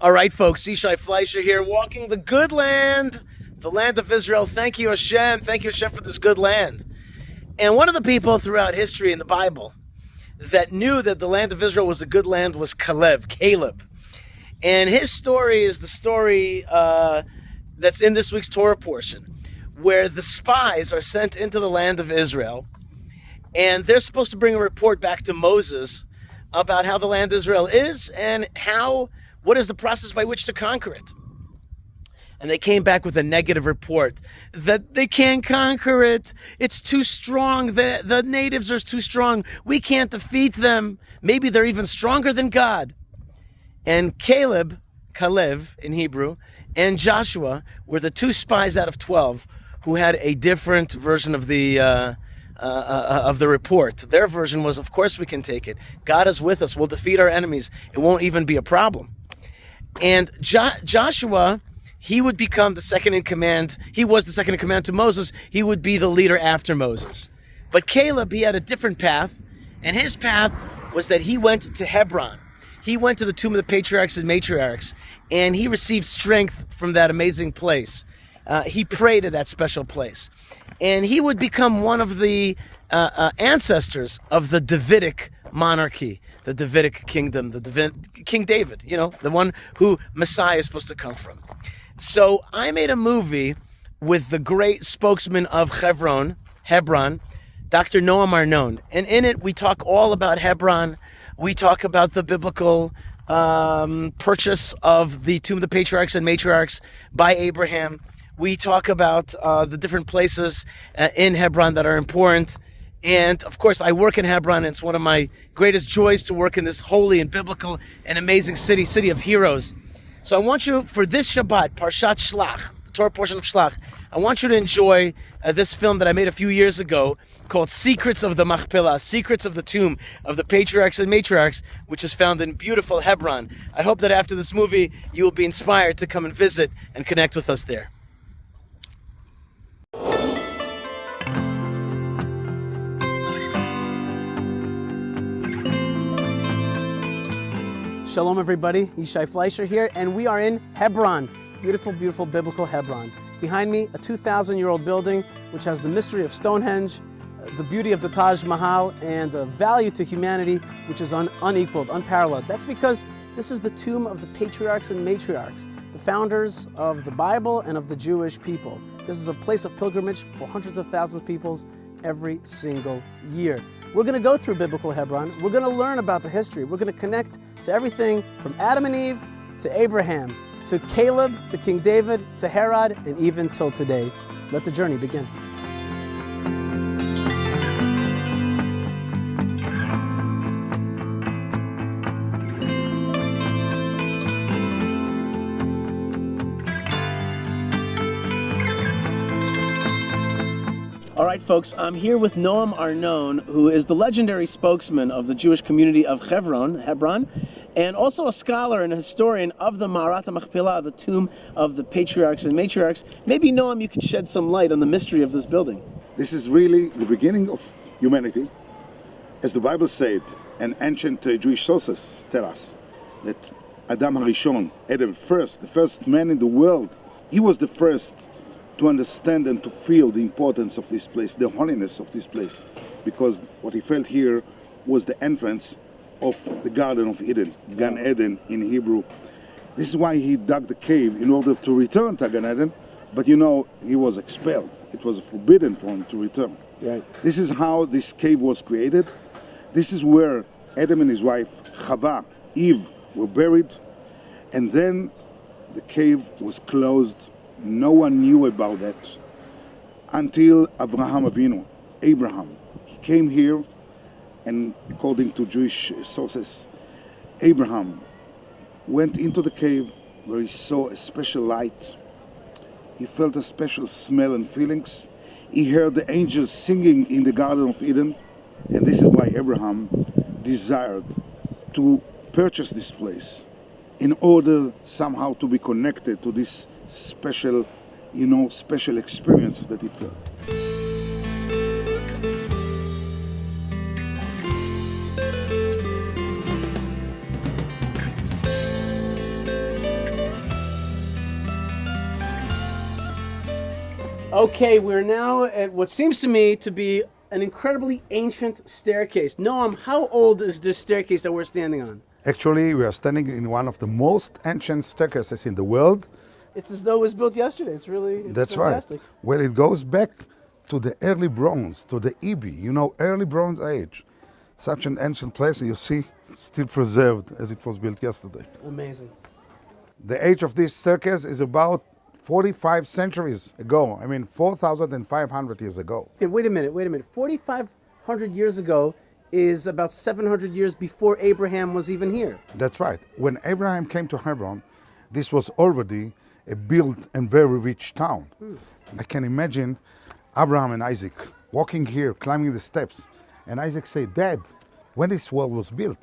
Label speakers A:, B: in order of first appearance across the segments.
A: All right, folks, Yishai Fleischer here, walking the good land, the land of Israel. Thank you, Hashem. Thank you, Hashem, for this good land. And one of the people throughout history in the Bible that knew that the land of Israel was a good land was Caleb. And his story is the story that's in this week's Torah portion, where the spies are sent into the land of Israel, and they're supposed to bring a report back to Moses about how the land of Israel is and what is the process by which to conquer it. And they came back with a negative report that they can't conquer it. It's too strong. The natives are too strong. We can't defeat them. Maybe they're even stronger than God. And Kalev in Hebrew, and Joshua were the two spies out of 12 who had a different version of the report. Their version was, of course we can take it. God is with us. We'll defeat our enemies. It won't even be a problem. And Joshua, he would become the second in command. He was the second in command to Moses. He would be the leader after Moses. But Caleb, he had a different path, and his path was that he went to Hebron. He went to the tomb of the Patriarchs and Matriarchs, and he received strength from that amazing place. He prayed at that special place. And he would become one of the ancestors of the Davidic monarchy, the Davidic kingdom, King David, the one who Messiah is supposed to come from. So I made a movie with the great spokesman of Hebron, Dr. Noam Arnon. And in it, we talk all about Hebron. We talk about the biblical purchase of the tomb of the Patriarchs and Matriarchs by Abraham. We talk about the different places in Hebron that are important. And of course, I work in Hebron, and it's one of my greatest joys to work in this holy and biblical and amazing city of heroes. So I want you, for this Shabbat, Parshat Shlach, the Torah portion of Shlach, I want you to enjoy this film that I made a few years ago called Secrets of the Machpelah, Secrets of the Tomb of the Patriarchs and Matriarchs, which is found in beautiful Hebron. I hope that after this movie, you will be inspired to come and visit and connect with us there. Shalom everybody, Yishai Fleischer here, and we are in Hebron, beautiful, beautiful biblical Hebron. Behind me, a 2,000-year-old building which has the mystery of Stonehenge, the beauty of the Taj Mahal, and a value to humanity which is unequaled, unparalleled. That's because this is the tomb of the Patriarchs and Matriarchs, the founders of the Bible and of the Jewish people. This is a place of pilgrimage for hundreds of thousands of people every single year. We're going to go through biblical Hebron. We're going to learn about the history. We're going to connect to everything from Adam and Eve to Abraham, to Caleb, to King David, to Herod, and even till today. Let the journey begin. All right, folks, I'm here with Noam Arnon, who is the legendary spokesman of the Jewish community of Hebron, and also a scholar and a historian of the Ma'arat HaMachpelah, the tomb of the Patriarchs and Matriarchs. Maybe, Noam, you could shed some light on the mystery of this building.
B: This is really the beginning of humanity. As the Bible said, and ancient Jewish sources tell us, that Adam HaRishon, Adam first, the first man in the world, he was the first to understand and to feel the importance of this place, the holiness of this place, because what he felt here was the entrance of the Garden of Eden, Gan Eden in Hebrew. This is why he dug the cave in order to return to Gan Eden, but he was expelled. It was forbidden for him to return.
A: Right.
B: This is how this cave was created. This is where Adam and his wife, Chava, Eve, were buried, and then the cave was closed. No one knew about that until Abraham. He came here, and according to Jewish sources, Abraham went into the cave where he saw a special light. He felt a special smell and feelings. He heard the angels singing in the Garden of Eden, and this is why Abraham desired to purchase this place in order somehow to be connected to this special experience that he felt.
A: Okay, we're now at what seems to me to be an incredibly ancient staircase. Noam, how old is this staircase that we're standing on?
B: Actually, we are standing in one of the most ancient staircases in the world.
A: It's as though it was built yesterday. It's
B: That's
A: fantastic.
B: right. Well, it goes back to the early Bronze, to the Ibi, early Bronze Age. Such an ancient place, and you see, it's still preserved as it was built yesterday.
A: Amazing.
B: The age of this staircase is about 45 centuries ago. 4,500 years ago.
A: Okay, wait a minute. 4,500 years ago is about 700 years before Abraham was even here.
B: That's right. When Abraham came to Hebron, this was already a built and very rich town. I can imagine Abraham and Isaac walking here, climbing the steps, and Isaac said, "Dad, when this wall was built?"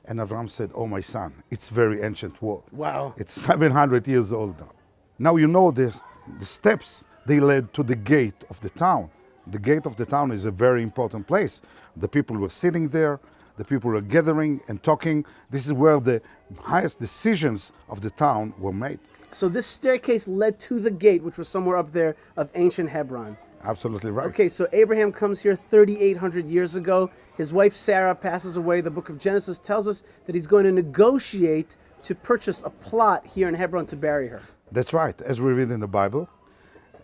B: And Abraham said, "Oh, my son, it's very ancient wall.
A: Wow.
B: It's 700 years old now." Now you know the steps, they led to the gate of the town. The gate of the town is a very important place. The people were sitting there, the people were gathering and talking. This is where the highest decisions of the town were made.
A: So this staircase led to the gate, which was somewhere up there, of ancient Hebron.
B: Absolutely right.
A: Okay, so Abraham comes here 3,800 years ago. His wife Sarah passes away. The book of Genesis tells us that he's going to negotiate to purchase a plot here in Hebron to bury her.
B: That's right. As we read in the Bible,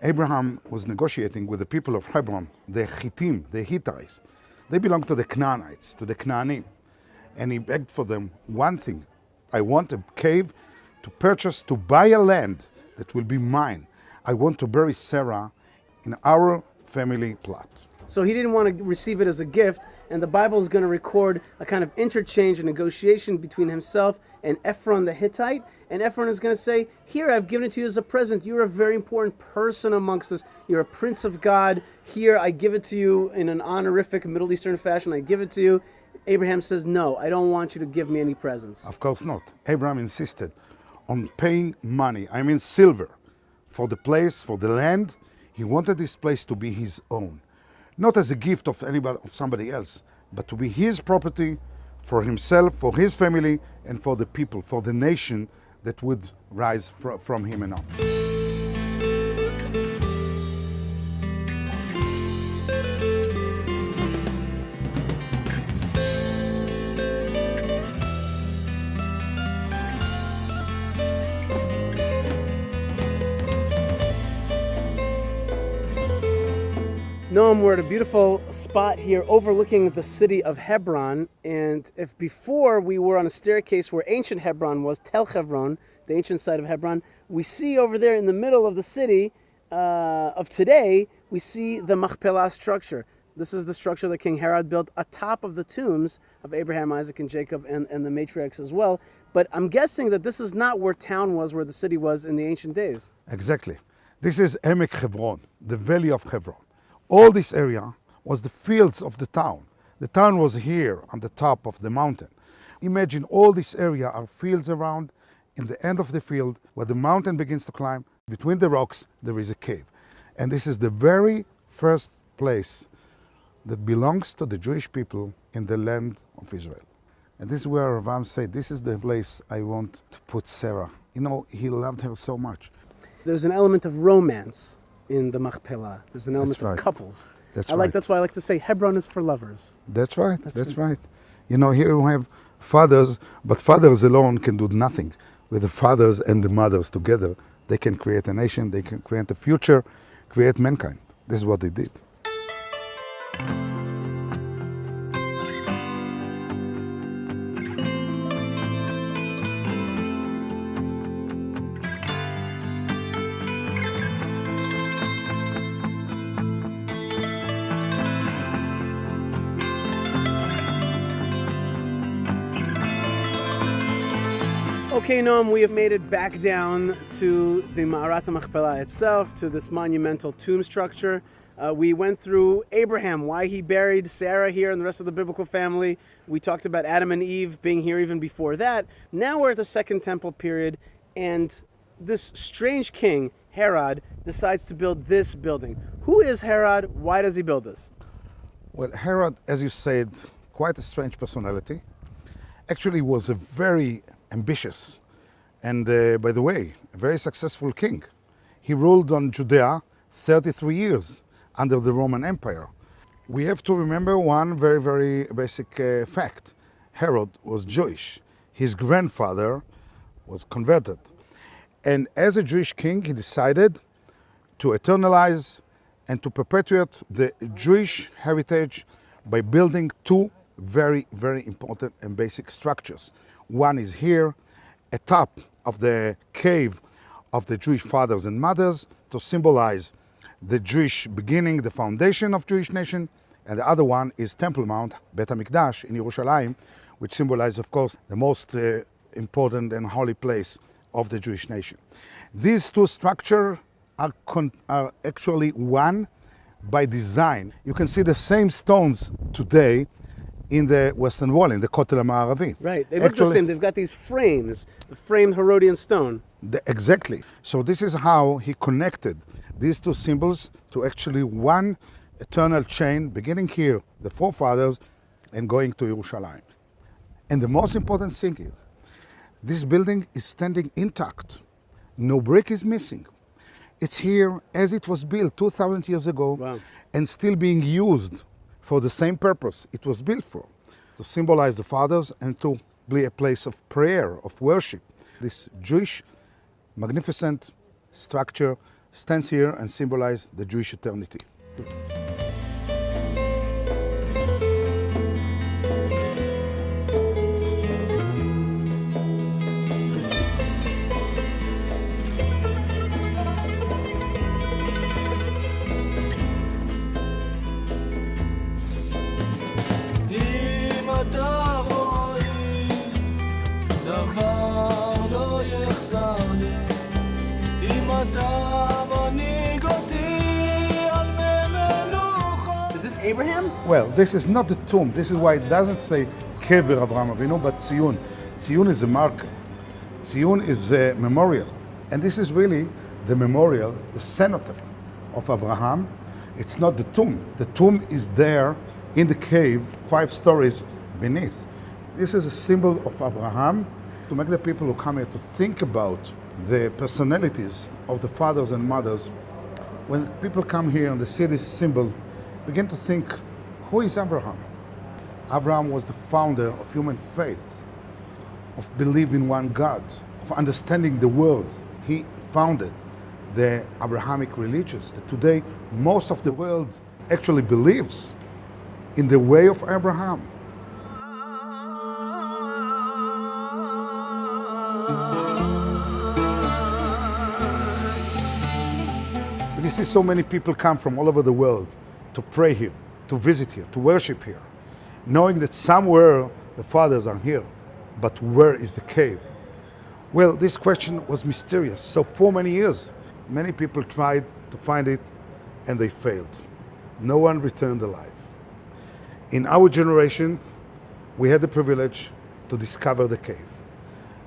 B: Abraham was negotiating with the people of Hebron, the Hittim, the Hittites. They belonged to the Canaanites, to the Canaanim. And he begged for them one thing. I want a cave to purchase, to buy a land that will be mine. I want to bury Sarah in our family plot.
A: So he didn't want to receive it as a gift, and the Bible is going to record a kind of interchange and negotiation between himself and Ephron the Hittite. And Ephron is going to say, "Here, I've given it to you as a present. You're a very important person amongst us. You're a prince of God. Here, I give it to you in an honorific Middle Eastern fashion. I give it to you." Abraham says, "No, I don't want you to give me any presents."
B: Of course not. Abraham insisted on paying money, silver, for the place, for the land. He wanted this place to be his own. Not as a gift of anybody, of somebody else, but to be his property for himself, for his family, and for the people, for the nation that would rise from him and on.
A: Noam, we're at a beautiful spot here overlooking the city of Hebron. And if before we were on a staircase where ancient Hebron was, Tel Hebron, the ancient site of Hebron, we see over there in the middle of the city of today, we see the Machpelah structure. This is the structure that King Herod built atop of the tombs of Abraham, Isaac, and Jacob, and the matriarchs as well. But I'm guessing that this is not where town was, where the city was in the ancient days.
B: Exactly. This is Emek Hebron, the valley of Hebron. All this area was the fields of the town. The town was here on the top of the mountain. Imagine all this area are fields around. In the end of the field, where the mountain begins to climb, between the rocks, there is a cave. And this is the very first place that belongs to the Jewish people in the land of Israel. And this is where Avraham said, "This is the place I want to put Sarah." He loved her so much.
A: There's an element of romance in the Machpelah. There's an element of couples. That's why I like to say Hebron is for lovers.
B: That's right. That's right. Here we have fathers, but fathers alone can do nothing. With the fathers and the mothers together, they can create a nation, they can create a future, create mankind. This is what they did.
A: Okay, Noam, we have made it back down to the Ma'arat Machpelah itself, to this monumental tomb structure. We went through Abraham, why he buried Sarah here and the rest of the biblical family. We talked about Adam and Eve being here even before that. Now we're at the Second Temple period, and this strange king, Herod, decides to build this building. Who is Herod? Why does he build this?
B: Well, Herod, as you said, quite a strange personality. Actually was a very ambitious and, by the way, a very successful king. He ruled on Judea 33 years under the Roman Empire. We have to remember one very, very basic fact. Herod was Jewish. His grandfather was converted. And as a Jewish king, he decided to eternalize and to perpetuate the Jewish heritage by building two very, very important and basic structures. One is here, atop of the cave of the Jewish fathers and mothers to symbolize the Jewish beginning, the foundation of Jewish nation, and the other one is Temple Mount, Bet HaMikdash in Yerushalayim, which symbolizes, of course, the most important and holy place of the Jewish nation. These two structures are actually one by design. You can see the same stones today in the Western Wall, in the Kotel HaMa'aravi.
A: Right, they look the same. They've got these frames, the framed Herodian stone.
B: Exactly. So this is how he connected these two symbols to actually one eternal chain, beginning here, the forefathers, and going to Yerushalayim. And the most important thing is, this building is standing intact. No brick is missing. It's here as it was built 2,000 years ago.
A: Wow.
B: And still being used for the same purpose it was built for, to symbolize the fathers and to be a place of prayer, of worship. This Jewish magnificent structure stands here and symbolizes the Jewish eternity.
A: Is this Abraham?
B: Well, this is not the tomb. This is why it doesn't say Kever Avraham Avinu, but Tziyun. Tziyun is a marker. Tziyun is a memorial. And this is really the memorial, the cenotaph of Abraham. It's not the tomb. The tomb is there in the cave, 5 stories beneath. This is a symbol of Abraham to make the people who come here to think about the personalities of the fathers and mothers. When people come here and they see this symbol, begin to think, who is Abraham? Abraham was the founder of human faith, of believing in one God, of understanding the world. He founded the Abrahamic religions that today most of the world actually believes in the way of Abraham. And you see so many people come from all over the world to pray here, to visit here, to worship here, knowing that somewhere the fathers are here, but where is the cave? Well, this question was mysterious. So for many years, many people tried to find it and they failed. No one returned alive. In our generation, we had the privilege to discover the cave.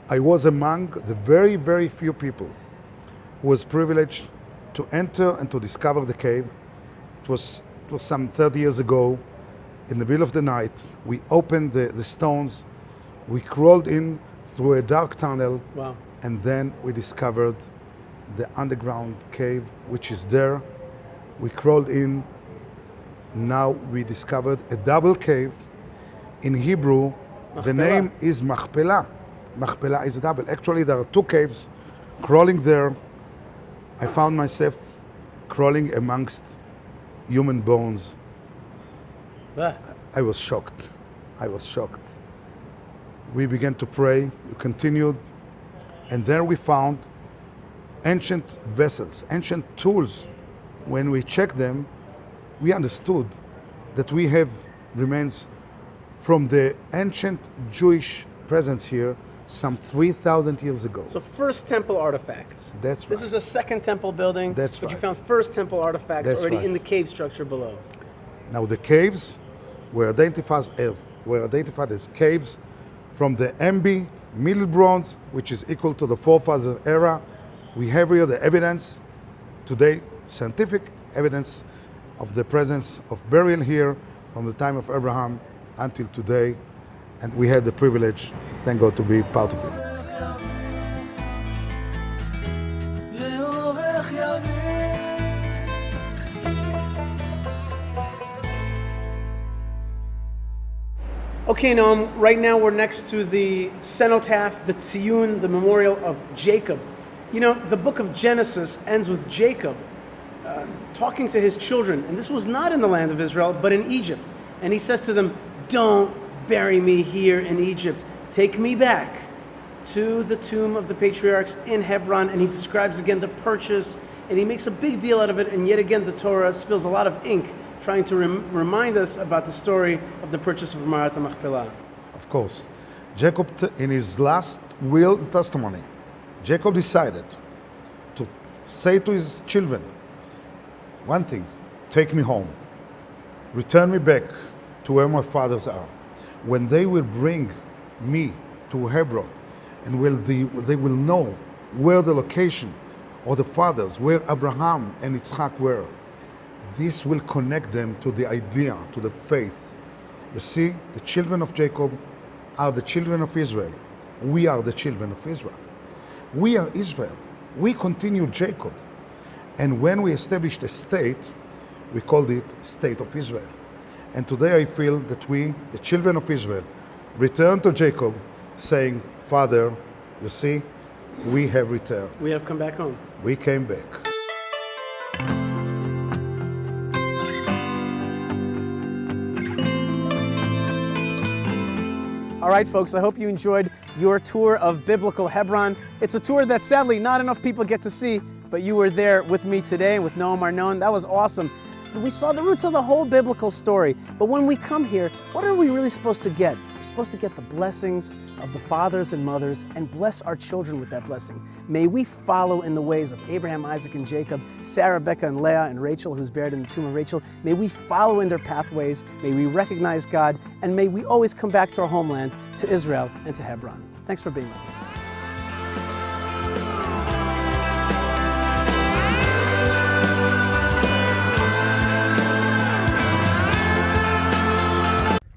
B: I was among the very, very few people who was privileged to enter and to discover the cave. It was some 30 years ago. In the middle of the night, we opened the stones, we crawled in through a dark tunnel,
A: wow.
B: And then we discovered the underground cave, which is there. We crawled in. Now we discovered a double cave. In Hebrew, the name is Machpelah. Machpelah is a double. Actually, there are 2 caves. Crawling there, I found myself crawling amongst human bones. I was shocked. We began to pray, we continued, and there we found ancient vessels, ancient tools. When we checked them, we understood that we have remains from the ancient Jewish presence here some 3,000 years ago.
A: So first temple artifacts.
B: That's right.
A: This is a second temple building.
B: That's
A: but
B: right.
A: You found first temple artifacts already
B: right.
A: in the cave structure below.
B: Now the caves were identified as caves from the Embi Middle Bronze, which is equal to the forefather era. We have here the evidence today, scientific evidence of the presence of burial here from the time of Abraham until today, and we had the privilege, thank God, to be part of it.
C: Okay, Noam, right now we're next to the cenotaph, the tziyun, the memorial of Jacob. You know, the book of Genesis ends with Jacob talking to his children, and this was not in the land of Israel, but in Egypt. And he says to them, don't bury me here in Egypt. Take me back to the tomb of the patriarchs in Hebron. And he describes again the purchase, and he makes a big deal out of it. And yet again, the Torah spills a lot of ink trying to remind us about the story of the purchase of Marat HaMachpelah.
D: Of course. Jacob, in his last will and testimony, Jacob decided to say to his children, one thing, take me home. Return me back to where my fathers are. When they will bring me to Hebron, and they will know where the location of the fathers, where Abraham and Yitzchak were, this will connect them to the idea, to the faith. You see, the children of Jacob are the children of Israel. We are the children of Israel. We are Israel. We continue Jacob. And when we established a state, we called it State of Israel. And today I feel that we, the children of Israel, return to Jacob saying, Father, you see, we have returned.
C: We have come back home.
D: We came back.
C: All right, folks, I hope you enjoyed your tour of biblical Hebron. It's a tour that sadly not enough people get to see, but you were there with me today with Noam Arnon. That was awesome. We saw the roots of the whole biblical story. But when we come here, what are we really supposed to get? We're supposed to get the blessings of the fathers and mothers and bless our children with that blessing. May we follow in the ways of Abraham, Isaac, and Jacob, Sarah, Rebecca, and Leah, and Rachel, who's buried in the tomb of Rachel. May we follow in their pathways. May we recognize God. And may we always come back to our homeland, to Israel and to Hebron. Thanks for being with me.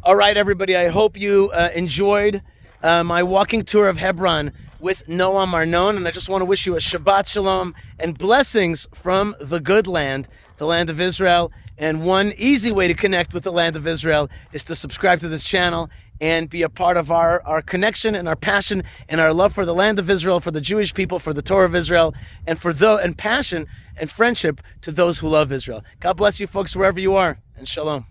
A: All right, everybody, I hope you enjoyed my walking tour of Hebron with Noam Arnon, and I just want to wish you a Shabbat Shalom and blessings from the good land, the land of Israel. And one easy way to connect with the land of Israel is to subscribe to this channel and be a part of our connection and our passion and our love for the land of Israel, for the Jewish people, for the Torah of Israel, and passion and friendship to those who love Israel. God bless you folks wherever you are, and shalom.